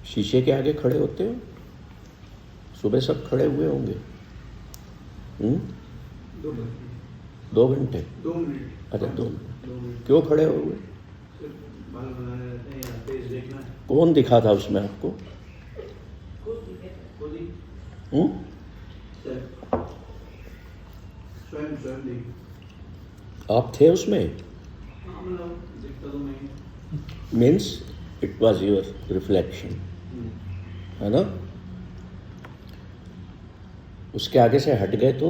शीशे के आगे खड़े होते हो? सुबह सब खड़े हुए होंगे। 2 घंटे 2 मिनट। अच्छा 2 मिनट। क्यों खड़े हो हुए? बाल बनाने रहते हैं या फेस देखना है। कौन दिखा था उसमें आपको? खुद ही स्वयं देखिए। आप थे उसमें? हाँ मतलब देखता तो मैं। Means it was your reflection, है ना? उसके आगे से हट गए तो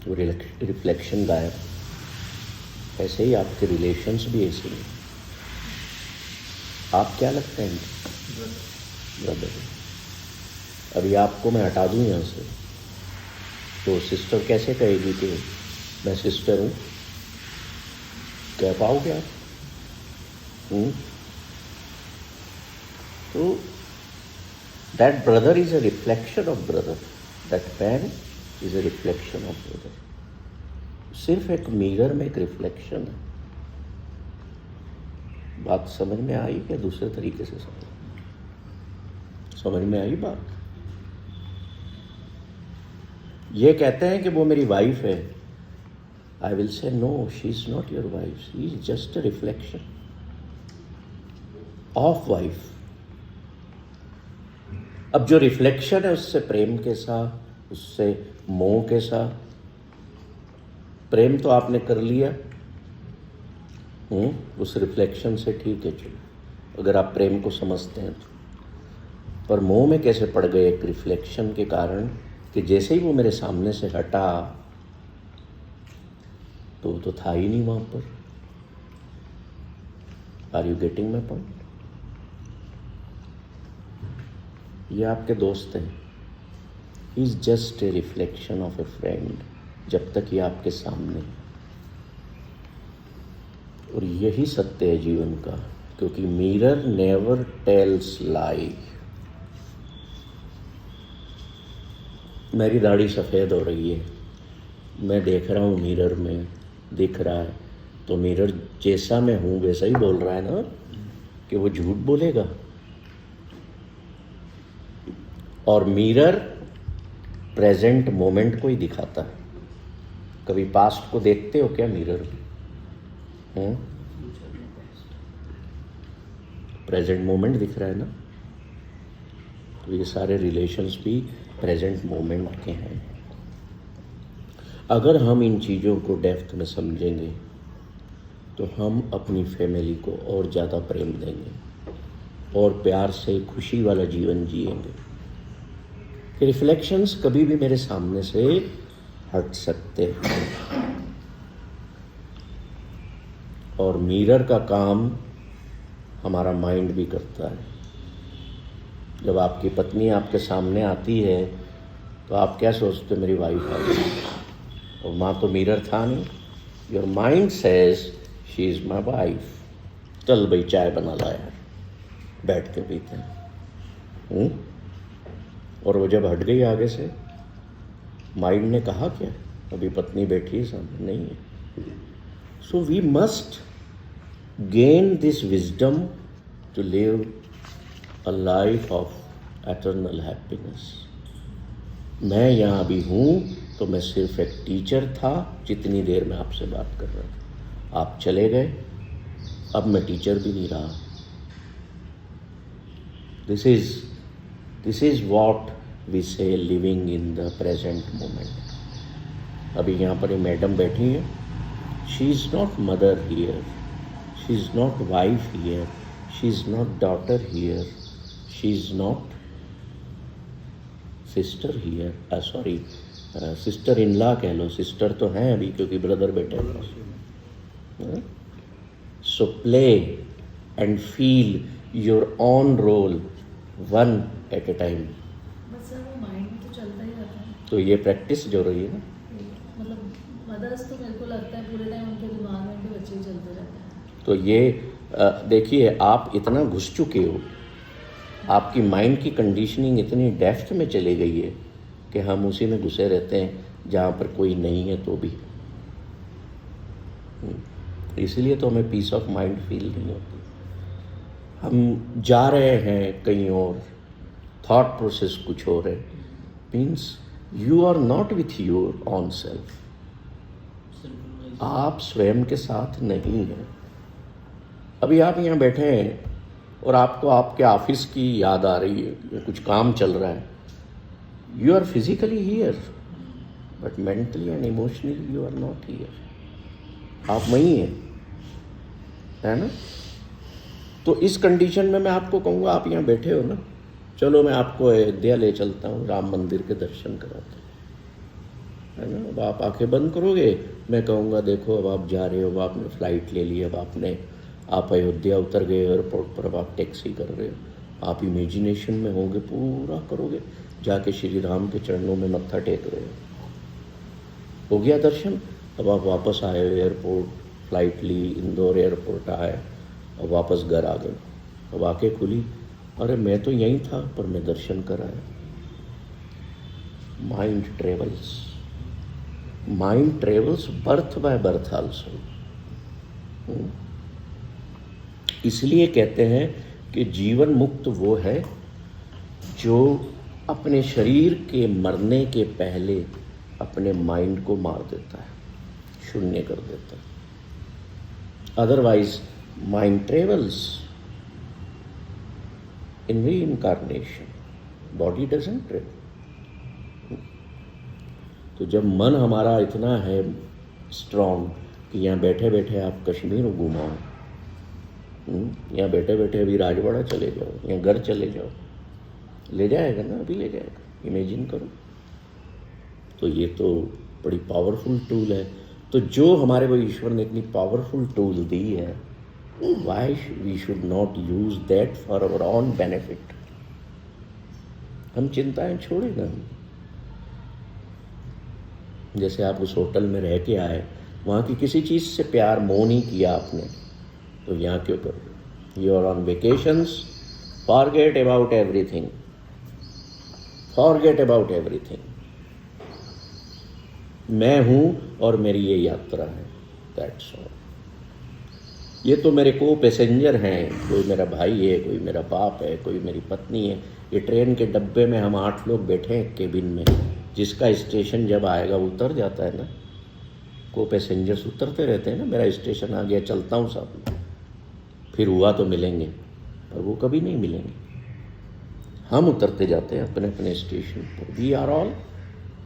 वो रिफ्लेक्शन गायब। ऐसे ही आपके रिलेशंस भी ऐसे ही। आप क्या लगते हैं? ब्रदर। अभी आपको मैं हटा दूं यहाँ से तो सिस्टर कैसे कहेगी कि मैं सिस्टर हूँ? कह पाओगे आप? तो that brother is a reflection of brother, that man is a reflection of brother. सिर्फ एक मिरर में एक रिफ्लेक्शन है। बात समझ में आई क्या? दूसरे तरीके से समझ में आई बात? ये कहते हैं कि वो मेरी वाइफ है। I will say no, she is not your wife, she is just a reflection of wife. अब जो रिफ्लेक्शन है उससे प्रेम के साथ, उससे मोह के साथ, प्रेम तो आपने कर लिया उस रिफ्लेक्शन से, ठीक है चलो, अगर आप प्रेम को समझते हैं तो। पर मोह में कैसे पड़ गए? एक रिफ्लेक्शन के कारण कि जैसे ही वो मेरे सामने से हटा तो वो तो था ही नहीं वहां पर। Are you getting my point? ये आपके दोस्त हैं। He is just a reflection of a friend जब तक ये आपके सामने। और यही सत्य है जीवन का, क्योंकि मिरर नेवर टेल्स लाई। मेरी दाढ़ी सफ़ेद हो रही है, मैं देख रहा हूँ मिरर में, दिख रहा है, तो मिरर जैसा मैं हूँ वैसा ही बोल रहा है ना, कि वो झूठ बोलेगा? और मिरर प्रेजेंट मोमेंट को ही दिखाता है। कभी पास्ट को देखते हो क्या मिरर में? प्रेजेंट मोमेंट दिख रहा है ना। तो ये सारे रिलेशंस भी प्रेजेंट मोमेंट के हैं। अगर हम इन चीज़ों को डेप्थ में समझेंगे तो हम अपनी फैमिली को और ज़्यादा प्रेम देंगे और प्यार से खुशी वाला जीवन जिएंगे। रिफ्लेक्शंस कभी भी मेरे सामने से हट सकते हैं। और मिरर का काम हमारा माइंड भी करता है। जब आपकी पत्नी आपके सामने आती है तो आप क्या सोचते हो? मेरी वाइफ आ गई। और माँ तो मिरर था नहीं। Your mind says she is my wife. चल भाई चाय बना ला यार, बैठ के पीते हैं। और वो जब हट गई आगे से, माइंड ने कहा क्या? अभी पत्नी बैठी है सामने, नहीं है। So we must gain this wisdom to live a life of eternal happiness. मैं यहाँ अभी हूँ तो मैं सिर्फ एक टीचर था जितनी देर में आपसे बात कर रहा था। आप चले गए, अब मैं टीचर भी नहीं रहा। This is what we say living in the present moment. अभी यहाँ पर ये मैडम बैठी है। She is not mother here. She is not wife here. She is not daughter here. She is not sister here. Sorry, sister in law कह लो। Sister तो हैं अभी क्योंकि ब्रदर बैठे हैं। So play and feel your own role one at a time. बस sir वो mind में तो चलता ही रहता है। तो ये प्रैक्टिस जो रही है ना, मतलब मदर्स तो मेरे को लगता है पूरे टाइम उनके दिमाग में उनके बच्चे ही चलते रहते हैं। तो ये देखिए, आप इतना घुस चुके हो, आपकी माइंड की कंडीशनिंग इतनी डेप्थ में चली गई है कि हम उसी में घुसे रहते हैं जहाँ पर कोई नहीं है तो भी। इसलिए तो हमें पीस ऑफ माइंड फील नहीं होती। हम जा रहे हैं कहीं और, थॉट प्रोसेस कुछ और है, means you are not with your own self, आप स्वयं के साथ नहीं हैं। अभी आप यहाँ बैठे हैं और आपको आपके ऑफिस की याद आ रही है, कुछ काम चल रहा है, you are physically here but mentally and emotionally you are not here, आप वहीं हैं, है ना। तो इस कंडीशन में मैं आपको कहूँगा, आप यहाँ बैठे हो ना, चलो मैं आपको अयोध्या ले चलता हूँ, राम मंदिर के दर्शन कराता हूँ, है ना। अब आप आंखें बंद करोगे, मैं कहूँगा देखो अब आप जा रहे हो, अब आपने फ़्लाइट ले ली, अब आप अयोध्या उतर गए एयरपोर्ट पर, अब आप टैक्सी कर रहे हो, आप इमेजिनेशन में होंगे, पूरा करोगे, जाके श्री राम के चरणों में मत्था टेक रहे हो गया दर्शन। अब आप वापस आए एयरपोर्ट, फ़्लाइट ली, इंदौर एयरपोर्ट आए, अब वापस घर आ गए, अब आंखें खुली, अरे मैं तो यहीं था पर मैं दर्शन कर आया। Mind travels birth by birth also. इसलिए कहते हैं कि जीवन मुक्त वो है जो अपने शरीर के मरने के पहले अपने माइंड को मार देता है, शून्य कर देता है। Otherwise mind travels in reincarnation, body doesn't travel. तो जब मन हमारा इतना है स्ट्रॉन्ग कि यहाँ बैठे बैठे आप कश्मीर घुमाओ, यहाँ बैठे बैठे अभी राजवाड़ा चले जाओ, यहाँ घर चले जाओ, ले जाएगा ना, अभी ले जाएगा, इमेजिन करो। तो ये तो बड़ी पावरफुल टूल है। तो जो हमारे को ईश्वर ने इतनी पावरफुल टूल दी है, why we should not use that for our own benefit. हम चिंताएं छोड़ेगा। जैसे आप उस होटल में रह के आए, वहाँ की किसी चीज़ से प्यार मोह नहीं किया आपने, तो यहाँ क्यों करोगे? You are on vacations, forget about everything, forget about everything. मैं हूँ और मेरी ये यात्रा है, दैट्स ऑल। ये तो मेरे को पैसेंजर हैं, कोई मेरा भाई है, कोई मेरा बाप है, कोई मेरी पत्नी है। ये ट्रेन के डब्बे में हम 8 लोग बैठे हैं केबिन में, जिसका स्टेशन जब आएगा वो उतर जाता है ना, को पैसेंजर्स उतरते रहते हैं ना, मेरा स्टेशन आ गया, चलता हूँ साहब, फिर हुआ तो मिलेंगे, पर वो कभी नहीं मिलेंगे। हम उतरते जाते हैं अपने अपने स्टेशन पर। वी आर ऑल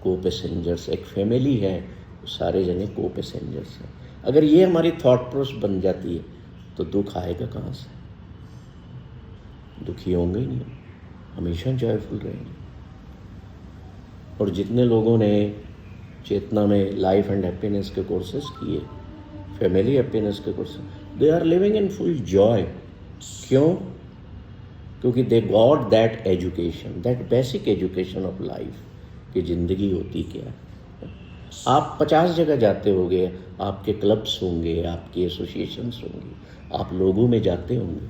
को पैसेंजर्स। एक फैमिली है, सारे जने को पैसेंजर्स हैं। अगर ये हमारी थॉट प्रोसेस बन जाती है तो दुख आएगा कहाँ से? दुखी होंगे ही नहीं, हमेशा जॉयफुल रहेंगे। और जितने लोगों ने चेतना में लाइफ एंड हैप्पीनेस के कोर्सेज किए, फैमिली हैप्पीनेस के courses, they are living in full joy. क्यों? क्योंकि they got that education, that basic education of life, कि ज़िंदगी होती क्या है। आप 50 जगह जाते होंगे, आपके क्लब्स होंगे, आपके एसोसिएशंस होंगे, आप लोगों में जाते होंगे,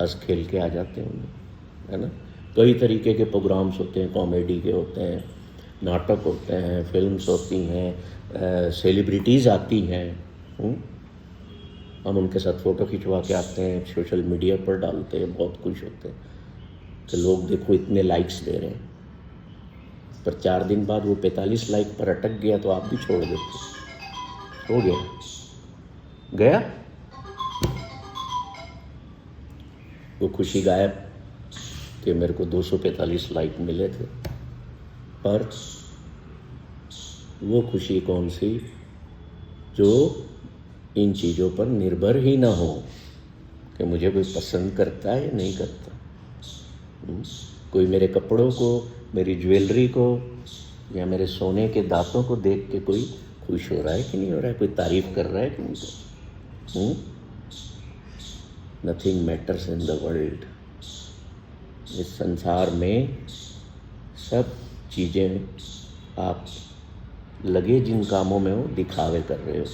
हंस खेल के आ जाते होंगे, है ना। कई तरीके के प्रोग्राम्स होते हैं, कॉमेडी के होते हैं, नाटक होते हैं, फिल्म्स होती हैं, सेलिब्रिटीज़ आती हैं, हम उनके साथ फ़ोटो खिंचवा के आते हैं, सोशल मीडिया पर डालते हैं, बहुत खुश होते हैं कि लोग देखो इतने लाइक्स दे रहे हैं। पर 4 दिन बाद वो 45 लाइक पर अटक गया तो आप भी छोड़ देते। हो गया वो खुशी गायब कि मेरे को 245 लाइक मिले थे। पर वो खुशी कौन सी जो इन चीज़ों पर निर्भर ही ना हो कि मुझे कोई पसंद करता है या नहीं करता। कोई मेरे कपड़ों को, मेरी ज्वेलरी को या मेरे सोने के दांतों को देख के कोई खुश हो रहा है कि नहीं हो रहा है, कोई तारीफ कर रहा है कि नहीं कर रहा। Nothing matters in the world. इस संसार में सब चीज़ें आप लगे जिन कामों में हो, दिखावे कर रहे हो।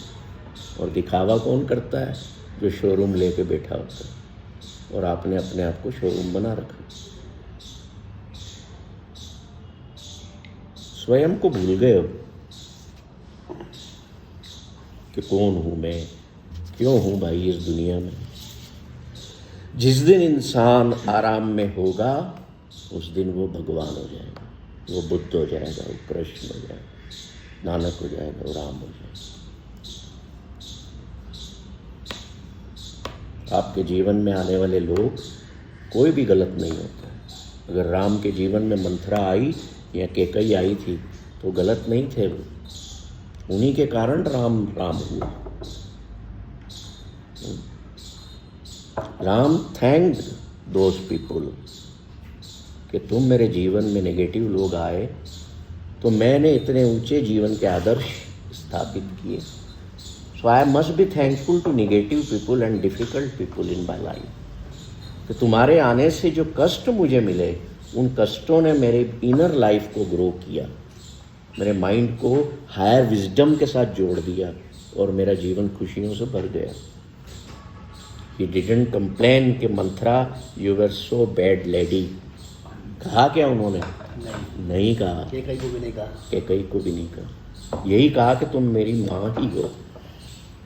और दिखावा कौन करता है? जो शोरूम लेके बैठा होता है, और आपने अपने आप को शोरूम बना रखा। स्वयं को भूल गए हो कि कौन हूँ मैं, क्यों हूँ भाई इस दुनिया में। जिस दिन इंसान आराम में होगा उस दिन वो भगवान हो जाएगा, वो बुद्ध हो जाएगा, वो कृष्ण हो जाएगा, नानक हो जाएगा, वो राम हो जाएगा। आपके जीवन में आने वाले लोग कोई भी गलत नहीं होता है। अगर राम के जीवन में मंथरा आई या कैकई आई थी तो गलत नहीं थे वो, उन्हीं के कारण राम राम हुआ। राम थैंक्ड दोज पीपुल कि तुम मेरे जीवन में नेगेटिव लोग आए तो मैंने इतने ऊंचे जीवन के आदर्श स्थापित किए। So I must be thankful to negative people and difficult people in my life. तो तुम्हारे आने से जो कष्ट मुझे मिले, उन कष्टों ने मेरे इनर लाइफ को ग्रो किया, मेरे माइंड को हायर विजडम के साथ जोड़ दिया और मेरा जीवन खुशियों से भर गया। He didn't complain कि Manthara you were so bad lady। कहा क्या उन्होंने? नहीं कहा, कैकई को भी नहीं कहा, कैकई को भी नहीं कहा। यही कहा कि तुम मेरी माँ ही हो,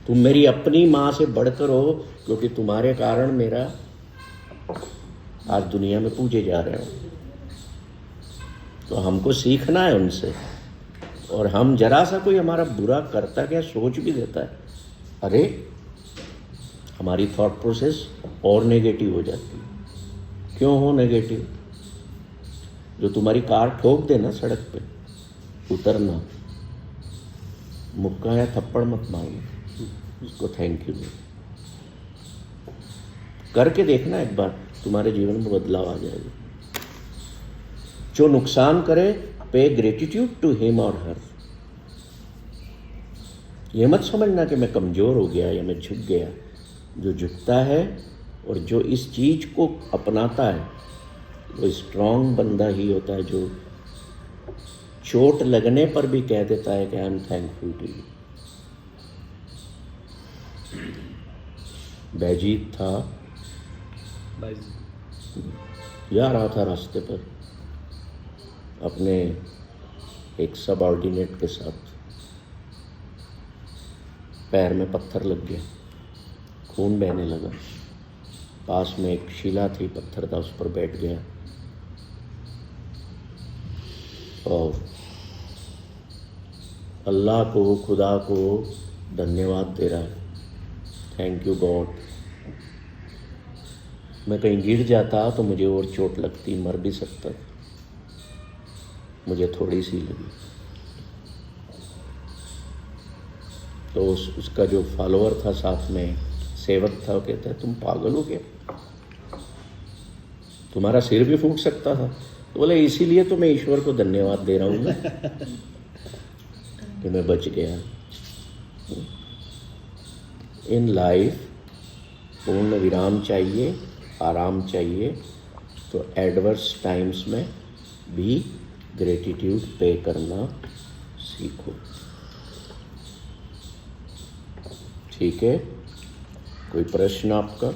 तुम मेरी अपनी माँ से बढ़कर हो, क्योंकि तुम्हारे कारण मेरा आज दुनिया में पूजे जा रहे हो। तो हमको सीखना है उनसे। और हम जरा सा कोई हमारा बुरा करता क्या सोच भी देता है, अरे हमारी थॉट प्रोसेस और नेगेटिव हो जाती है। क्यों हो नेगेटिव? जो तुम्हारी कार ठोक देना सड़क पे, उतरना, मुक्का या थप्पड़ मत मारना, उसको थैंक यू दो। करके देखना एक बार, तुम्हारे जीवन में बदलाव आ जाएगा। जो नुकसान करे, पे ग्रेटिट्यूड टू हिम और हर। ये मत समझना कि मैं कमज़ोर हो गया या मैं झुक गया। जो झुकता है और जो इस चीज़ को अपनाता है वो स्ट्रांग बंदा ही होता है, जो चोट लगने पर भी कह देता है कि I am thankful to you. बैजीत था, जा रहा था रास्ते पर अपने एक सबऑर्डिनेट के साथ, पैर में पत्थर लग गया, खून बहने लगा। पास में एक शिला थी, पत्थर था, उस पर बैठ गया और अल्लाह को, खुदा को धन्यवाद दे रहा है, थैंक यू गॉड। मैं कहीं गिर जाता तो मुझे और चोट लगती, मर भी सकता, मुझे थोड़ी सी लगी। तो उसका जो फॉलोअर था, साथ में सेवक था, वो कहता है तुम पागल हो क्या, तुम्हारा सिर भी फूट सकता था। तो बोले इसीलिए तो मैं ईश्वर को धन्यवाद दे रहा हूँ ना कि मैं बच गया। इन लाइफ पूर्ण विराम चाहिए, आराम चाहिए, तो एडवर्स टाइम्स में भी ग्रेटिट्यूड पे करना सीखो। ठीक है, कोई प्रश्न आपका?